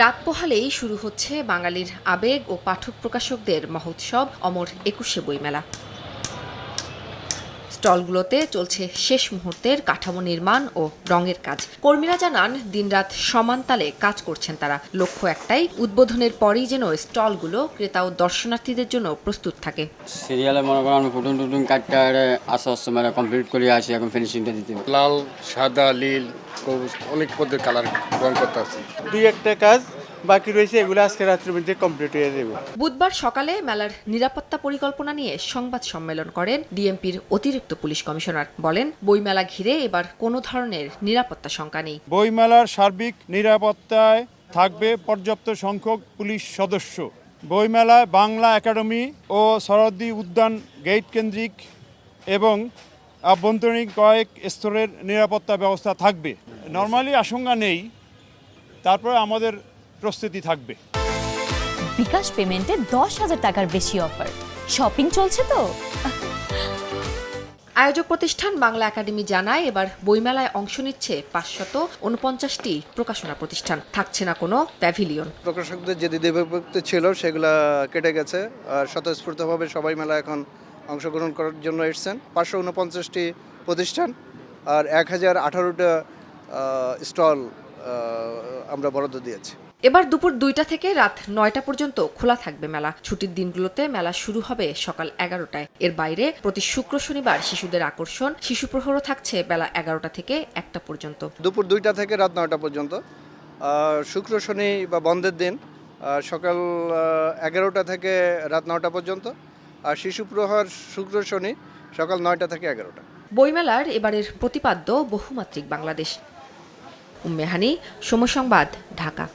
রাত পোহালেই শুরু হচ্ছে বাঙালির আবেগ ও পাঠক প্রকাশকদের মহোৎসব অমর ২১শে বইমেলা। স্টলগুলোতে চলছে শেষ মুহূর্তের কাঠামো নির্মাণ ও রঙের কাজ। কর্মীরা জানান দিনরাত সমান তালে কাজ করছেন তারা। লক্ষ্য একটাই, উদ্বোধনের পরেই যেন স্টলগুলো ক্রেতা ও দর্শনার্থীদের জন্য প্রস্তুত থাকে। সিরিয়ালে মনে করেন আমি ফুটুন টুটুন কাটটা আস্তে আস্তে মানে কমপ্লিট করে আসি, এখন ফিনিশিংটা দিতে হবে। লাল, সাদা, নীল, সবুজ অনেক পদের কালার রং করতে আছে। দুই একটা কাজ বাকি রয়েছে, এগুলো আজকে রাত্রের মধ্যে কমপ্লিট হয়ে যাবে। বুধবার সকালে মেলার নিরাপত্তা পরিকল্পনা নিয়ে সংবাদ সম্মেলন করেন ডিএমপির অতিরিক্ত পুলিশ কমিশনার। বলেন, বইমেলা ঘিরে এবার কোনো ধরনের নিরাপত্তা শঙ্কা নেই। বইমেলার সার্বিক নিরাপত্তায় থাকবে পর্যাপ্ত সংখ্যক পুলিশ সদস্য। বইমেলায় বাংলা একাডেমি ও সরহদ্দি উদ্যান গেট কেন্দ্রিক এবং আভ্যন্তরীণ কয়েক স্তরের নিরাপত্তা ব্যবস্থা থাকবে। নরমালি আশঙ্কা নেই, তারপরে আমাদের প্রস্তুতি থাকবে। বিকাশ পেমেন্টে ১০,০০০ টাকার বেশি অফার। শপিং চলছে তো। আয়োজক প্রতিষ্ঠান বাংলা একাডেমি জানায়, এবার বইমেলায় অংশ নিচ্ছে ৫৪৯টি প্রকাশনা প্রতিষ্ঠান। থাকছে না কোনো প্যাভিলিয়ন। প্রকাশকদের যে দ্বিধাবিভক্তি ছিল সেগুলো কেটে গেছে। স্বতঃস্ফূর্তভাবে সবাই মেলা এখন অংশগ্রহণ করার জন্য এসেছেন। ৫৪৯টি প্রতিষ্ঠান আর ১,০১৮টা স্টল আমরা বরাদ্দ দিয়েছি। এবার দুপুর ২টা থেকে রাত ৯টা পর্যন্ত খোলা থাকবে মেলা। ছুটির দিনগুলোতে মেলা শুরু হবে সকাল ১১টায়। এর বাইরে প্রতি শুক্র শনিবার শিশুদের আকর্ষণ শিশু প্রহরও থাকছে বেলা ১১টা থেকে ১টা পর্যন্ত। দুপুর ২টা থেকে রাত ৯টা পর্যন্ত। শুক্র শনি বা বন্ধের দিন সকাল ১১টা থেকে রাত ৯টা পর্যন্ত। আর শিশু প্রহর শুক্র শনি সকাল ৯টা থেকে ১১টা। বইমেলার এবারের প্রতিপাদ্য বহুমাত্রিক বাংলাদেশ। উম্মে হানি, সময় সংবাদ, ঢাকা।